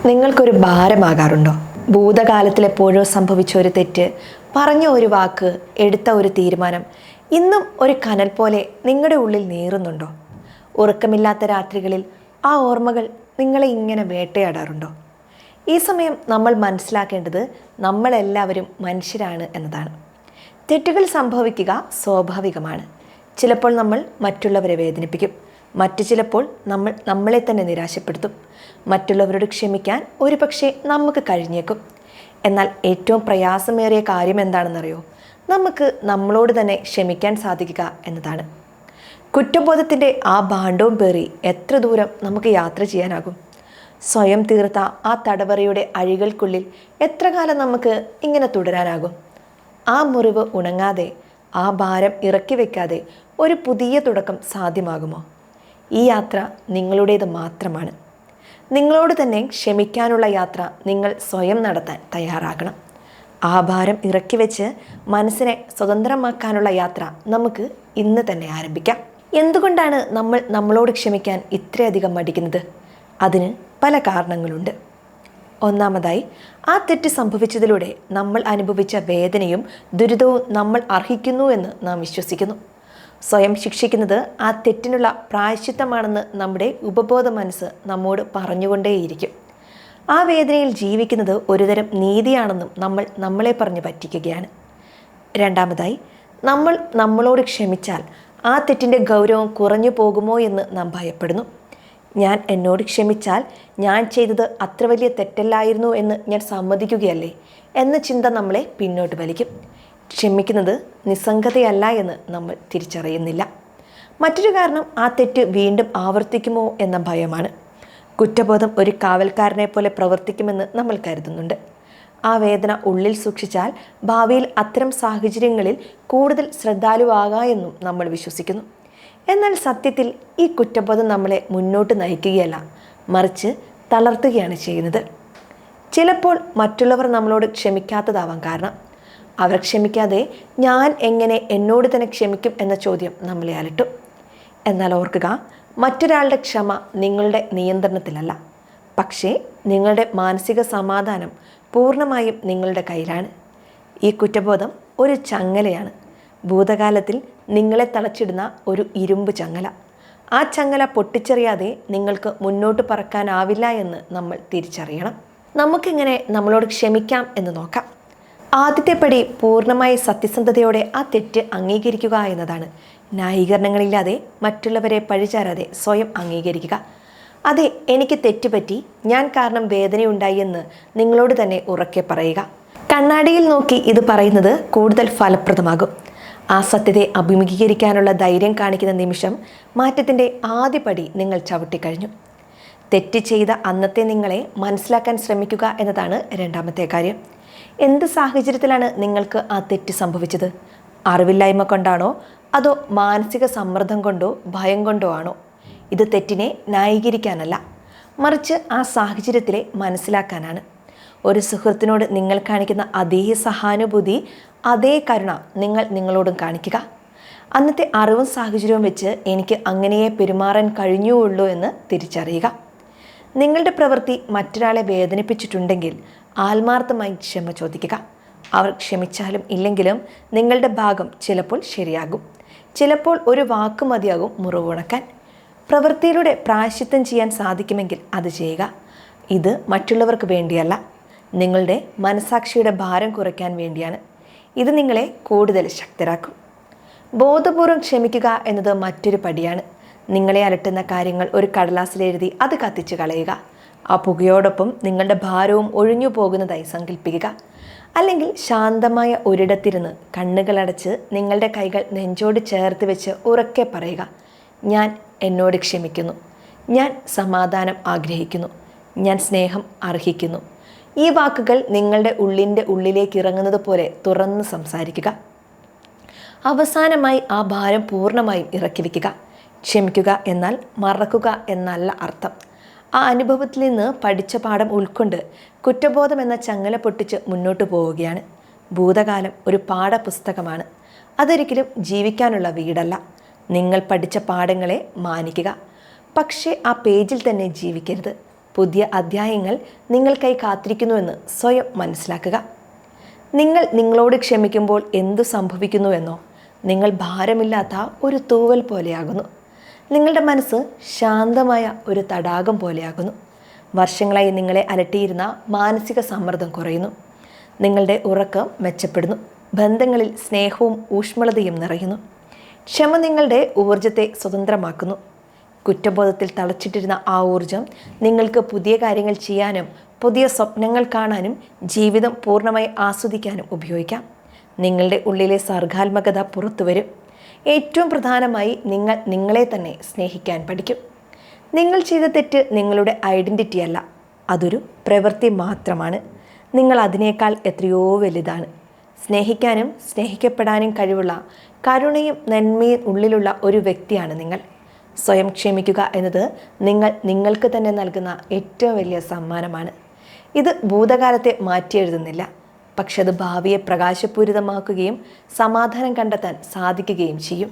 നിങ്ങൾക്കൊരു ഭാരമാകാറുണ്ടോ? ഭൂതകാലത്തിലെപ്പോഴോ സംഭവിച്ച ഒരു തെറ്റ്, പറഞ്ഞ ഒരു വാക്ക്, എടുത്ത ഒരു തീരുമാനം ഇന്നും ഒരു കനൽ പോലെ നിങ്ങളുടെ ഉള്ളിൽ നീറുന്നുണ്ടോ? ഉറക്കമില്ലാത്ത രാത്രികളിൽ ആ ഓർമ്മകൾ നിങ്ങളെ ഇങ്ങനെ വേട്ടയാടാറുണ്ടോ? ഈ സമയം നമ്മൾ മനസ്സിലാക്കേണ്ടത് നമ്മളെല്ലാവരും മനുഷ്യരാണ് എന്നതാണ്. തെറ്റുകൾ സംഭവിക്കുക സ്വാഭാവികമാണ്. ചിലപ്പോൾ നമ്മൾ മറ്റുള്ളവരെ വേദനിപ്പിക്കും, മറ്റു ചിലപ്പോൾ നമ്മൾ നമ്മളെ തന്നെ നിരാശപ്പെടുത്തും. മറ്റുള്ളവരോട് ക്ഷമിക്കാൻ ഒരുപക്ഷെ നമുക്ക് കഴിഞ്ഞേക്കും. എന്നാൽ ഏറ്റവും പ്രയാസമേറിയ കാര്യം എന്താണെന്നറിയോ? നമുക്ക് നമ്മളോട് തന്നെ ക്ഷമിക്കാൻ സാധിക്കുക എന്നതാണ്. കുറ്റബോധത്തിൻ്റെ ആ ഭാണ്ഡവും പേറി എത്ര ദൂരം നമുക്ക് യാത്ര ചെയ്യാനാകും? സ്വയം തീർത്ത ആ തടവറയുടെ അഴികൾക്കുള്ളിൽ എത്ര കാലം നമുക്ക് ഇങ്ങനെ തുടരാനാകും? ആ മുറിവ് ഉണങ്ങാതെ, ആ ഭാരം ഇറക്കി വെക്കാതെ ഒരു പുതിയ തുടക്കം സാധ്യമാകുമോ? ഈ യാത്ര നിങ്ങളുടേത് മാത്രമാണ്. നിങ്ങളോട് തന്നെ ക്ഷമിക്കാനുള്ള യാത്ര നിങ്ങൾ സ്വയം നടത്താൻ തയ്യാറാകണം. ആ ഭാരം ഇറക്കി വെച്ച് മനസ്സിനെ സ്വതന്ത്രമാക്കാനുള്ള യാത്ര നമുക്ക് ഇന്ന് തന്നെ ആരംഭിക്കാം. എന്തുകൊണ്ടാണ് നമ്മൾ നമ്മളോട് ക്ഷമിക്കാൻ ഇത്രയധികം മടിക്കുന്നത്? അതിന് പല കാരണങ്ങളുണ്ട്. ഒന്നാമതായി, ആ തെറ്റ് സംഭവിച്ചതിലൂടെ നമ്മൾ അനുഭവിച്ച വേദനയും ദുരിതവും നമ്മൾ അർഹിക്കുന്നു എന്ന് നാം വിശ്വസിക്കുന്നു. സ്വയം ശിക്ഷിക്കുന്നത് ആ തെറ്റിനുള്ള പ്രായശ്ചിത്തമാണെന്ന് നമ്മുടെ ഉപബോധ മനസ്സ് നമ്മോട് പറഞ്ഞുകൊണ്ടേയിരിക്കും. ആ വേദനയിൽ ജീവിക്കുന്നത് ഒരുതരം നീതിയാണെന്നും നമ്മൾ നമ്മളെ പറഞ്ഞ് പറ്റിക്കുകയാണ്. രണ്ടാമതായി, നമ്മൾ നമ്മളോട് ക്ഷമിച്ചാൽ ആ തെറ്റിൻ്റെ ഗൗരവം കുറഞ്ഞു പോകുമോ എന്ന് നാം ഭയപ്പെടുന്നു. ഞാൻ എന്നോട് ക്ഷമിച്ചാൽ ഞാൻ ചെയ്തത് അത്ര വലിയ തെറ്റല്ലായിരുന്നു എന്ന് ഞാൻ സമ്മതിക്കുകയല്ലേ എന്ന ചിന്ത നമ്മളെ പിന്നോട്ട് വലിക്കും. ക്ഷമിക്കുന്നത് നിസ്സംഗതയല്ല എന്ന് നമ്മൾ തിരിച്ചറിയുന്നില്ല. മറ്റൊരു കാരണം ആ തെറ്റ് വീണ്ടും ആവർത്തിക്കുമോ എന്ന ഭയമാണ്. കുറ്റബോധം ഒരു കാവൽക്കാരനെ പോലെ പ്രവർത്തിക്കുമെന്ന് നമ്മൾ കരുതുന്നുണ്ട്. ആ വേദന ഉള്ളിൽ സൂക്ഷിച്ചാൽ ഭാവിയിൽ അത്തരം സാഹചര്യങ്ങളിൽ കൂടുതൽ ശ്രദ്ധാലുവാകാമെന്നും നമ്മൾ വിശ്വസിക്കുന്നു. എന്നാൽ സത്യത്തിൽ ഈ കുറ്റബോധം നമ്മളെ മുന്നോട്ട് നയിക്കുകയല്ല, മറിച്ച് തളർത്തുകയാണ് ചെയ്യുന്നത്. ചിലപ്പോൾ മറ്റുള്ളവർ നമ്മളോട് ക്ഷമിക്കാത്തതാവാൻ കാരണം. അവർ ക്ഷമിക്കാതെ ഞാൻ എങ്ങനെ എന്നോട് തന്നെ ക്ഷമിക്കും എന്ന ചോദ്യം നമ്മളെ അലട്ടും. എന്നാൽ ഓർക്കുക, മറ്റൊരാളുടെ ക്ഷമ നിങ്ങളുടെ നിയന്ത്രണത്തിലല്ല, പക്ഷേ നിങ്ങളുടെ മാനസിക സമാധാനം പൂർണ്ണമായും നിങ്ങളുടെ കയ്യിലാണ്. ഈ കുറ്റബോധം ഒരു ചങ്ങലയാണ്, ഭൂതകാലത്തിൽ നിങ്ങളെ തളച്ചിടുന്ന ഒരു ഇരുമ്പ് ചങ്ങല. ആ ചങ്ങല പൊട്ടിച്ചെറിയാതെ നിങ്ങൾക്ക് മുന്നോട്ട് പറക്കാനാവില്ല എന്ന് നമ്മൾ തിരിച്ചറിയണം. നമുക്കിങ്ങനെ നമ്മളോട് ക്ഷമിക്കാം എന്ന് നോക്കാം. ആദ്യത്തെ പടി പൂർണ്ണമായി സത്യസന്ധതയോടെ ആ തെറ്റ് അംഗീകരിക്കുക എന്നതാണ്. ന്യായീകരണങ്ങളില്ലാതെ, മറ്റുള്ളവരെ പഴിചാരാതെ സ്വയം അംഗീകരിക്കുക. അതെ, എനിക്ക് തെറ്റുപറ്റി, ഞാൻ കാരണം വേദനയുണ്ടായി എന്ന് നിങ്ങളോട് തന്നെ ഉറക്കെ പറയുക. കണ്ണാടിയിൽ നോക്കി ഇത് പറയുന്നത് കൂടുതൽ ഫലപ്രദമാകും. ആ സത്യത്തെ അഭിമുഖീകരിക്കാനുള്ള ധൈര്യം കാണിക്കുന്ന നിമിഷം മാറ്റത്തിൻ്റെ ആദ്യ പടി നിങ്ങൾ ചവിട്ടിക്കഴിഞ്ഞു. തെറ്റ് ചെയ്ത അന്നത്തെ നിങ്ങളെ മനസ്സിലാക്കാൻ ശ്രമിക്കുക എന്നതാണ് രണ്ടാമത്തെ കാര്യം. എന്ത് സാഹചര്യത്തിലാണ് നിങ്ങൾക്ക് ആ തെറ്റ് സംഭവിച്ചത്? അറിവില്ലായ്മ കൊണ്ടാണോ, അതോ മാനസിക സമ്മർദ്ദം കൊണ്ടോ ഭയം കൊണ്ടോ ആണോ? ഇത് തെറ്റിനെ ന്യായീകരിക്കാനല്ല, മറിച്ച് ആ സാഹചര്യത്തിലെ മനസ്സിലാക്കാനാണ്. ഒരു സുഹൃത്തിനോട് നിങ്ങൾ കാണിക്കുന്ന അതേ സഹാനുഭൂതി, അതേ കരുണ നിങ്ങൾ നിങ്ങളോടും കാണിക്കുക. അന്നത്തെ അറിവും സാഹചര്യവും വെച്ച് എനിക്ക് അങ്ങനെയേ പെരുമാറാൻ കഴിഞ്ഞുള്ളൂ എന്ന് തിരിച്ചറിയുക. നിങ്ങളുടെ പ്രവൃത്തി മറ്റൊരാളെ വേദനിപ്പിച്ചിട്ടുണ്ടെങ്കിൽ ആത്മാർത്ഥമായി ക്ഷമ ചോദിക്കുക. അവർ ക്ഷമിച്ചാലും ഇല്ലെങ്കിലും നിങ്ങളുടെ ഭാഗം ചിലപ്പോൾ ശരിയാകും. ചിലപ്പോൾ ഒരു വാക്ക് മതിയാകും മുറിവുണക്കാൻ. പ്രവൃത്തിയിലൂടെ പ്രായശ്ചിത്തം ചെയ്യാൻ സാധിക്കുമെങ്കിൽ അത് ചെയ്യുക. ഇത് മറ്റുള്ളവർക്ക് വേണ്ടിയല്ല, നിങ്ങളുടെ മനസാക്ഷിയുടെ ഭാരം കുറയ്ക്കാൻ വേണ്ടിയാണ്. ഇത് നിങ്ങളെ കൂടുതൽ ശക്തരാക്കും. ബോധപൂർവം ക്ഷമിക്കുക എന്നത് മറ്റൊരു പടിയാണ്. നിങ്ങളെ അലട്ടുന്ന കാര്യങ്ങൾ ഒരു കടലാസിലെഴുതി അത് കത്തിച്ച് കളയുക. ആ പുകയോടൊപ്പം നിങ്ങളുടെ ഭാരവും ഒഴിഞ്ഞു പോകുന്നതായി സങ്കല്പിക്കുക. അല്ലെങ്കിൽ ശാന്തമായ ഒരിടത്തിരുന്ന് കണ്ണുകളടച്ച് നിങ്ങളുടെ കൈകൾ നെഞ്ചോട് ചേർത്ത് വെച്ച് ഉറക്കെ പറയുക, ഞാൻ എന്നോട് ക്ഷമിക്കുന്നു, ഞാൻ സമാധാനം ആഗ്രഹിക്കുന്നു, ഞാൻ സ്നേഹം അർഹിക്കുന്നു. ഈ വാക്കുകൾ നിങ്ങളുടെ ഉള്ളിൻ്റെ ഉള്ളിലേക്ക് ഇറങ്ങുന്നത് പോലെ തുറന്ന് സംസാരിക്കുക. അവസാനമായി ആ ഭാരം പൂർണ്ണമായും ഇറക്കി വയ്ക്കുക. ക്ഷമിക്കുക എന്നാൽ മറക്കുക എന്നല്ല അർത്ഥം. ആ അനുഭവത്തിൽ നിന്ന് പഠിച്ച പാഠം ഉൾക്കൊണ്ട് കുറ്റബോധം എന്ന ചങ്ങല പൊട്ടിച്ച് മുന്നോട്ട് പോവുകയാണ്. ഭൂതകാലം ഒരു പാഠപുസ്തകമാണ്, അതൊരിക്കലും ജീവിക്കാനുള്ള വീടല്ല. നിങ്ങൾ പഠിച്ച പാഠങ്ങളെ മാനിക്കുക, പക്ഷേ ആ പേജിൽ തന്നെ ജീവിക്കരുത്. പുതിയ അധ്യായങ്ങൾ നിങ്ങൾക്കായി കാത്തിരിക്കുന്നുവെന്ന് സ്വയം മനസ്സിലാക്കുക. നിങ്ങൾ നിങ്ങളോട് ക്ഷമിക്കുമ്പോൾ എന്തു സംഭവിക്കുന്നുവെന്നോ, നിങ്ങൾ ഭാരമില്ലാത്ത ഒരു തൂവൽ പോലെയാകുന്നു. നിങ്ങളുടെ മനസ്സ് ശാന്തമായ ഒരു തടാകം പോലെയാകുന്നു. വർഷങ്ങളായി നിങ്ങളെ അലട്ടിയിരുന്ന മാനസിക സമ്മർദ്ദം കുറയുന്നു. നിങ്ങളുടെ ഉറക്കം മെച്ചപ്പെടുന്നു. ബന്ധങ്ങളിൽ സ്നേഹവും ഊഷ്മളതയും നിറയുന്നു. ക്ഷമ നിങ്ങളുടെ ഊർജത്തെ സ്വതന്ത്രമാക്കുന്നു. കുറ്റബോധത്തിൽ തളച്ചിട്ടിരുന്ന ആ ഊർജം നിങ്ങൾക്ക് പുതിയ കാര്യങ്ങൾ ചെയ്യാനും പുതിയ സ്വപ്നങ്ങൾ കാണാനും ജീവിതം പൂർണ്ണമായി ആസ്വദിക്കാനും ഉപയോഗിക്കാം. നിങ്ങളുടെ ഉള്ളിലെ സർഗാത്മകത പുറത്തു വരും. ഏറ്റവും പ്രധാനമായി നിങ്ങൾ നിങ്ങളെ തന്നെ സ്നേഹിക്കാൻ പഠിക്കും. നിങ്ങൾ ചെയ്ത തെറ്റ് നിങ്ങളുടെ ഐഡൻറ്റിറ്റി അല്ല, അതൊരു പ്രവൃത്തി മാത്രമാണ്. നിങ്ങൾ അതിനേക്കാൾ എത്രയോ വലുതാണ്. സ്നേഹിക്കാനും സ്നേഹിക്കപ്പെടാനും കഴിവുള്ള കരുണയും നന്മയും ഉള്ളിലുള്ള ഒരു വ്യക്തിയാണ് നിങ്ങൾ. സ്വയം ക്ഷമിക്കുക എന്നത് നിങ്ങൾ നിങ്ങൾക്ക് തന്നെ നൽകുന്ന ഏറ്റവും വലിയ സമ്മാനമാണ്. ഇത് ഭൂതകാലത്തെ മാറ്റിയെഴുതുന്നില്ല, പക്ഷെ അത് ഭാവിയെ പ്രകാശപൂരിതമാക്കുകയും സമാധാനം കണ്ടെത്താൻ സാധിക്കുകയും ചെയ്യും.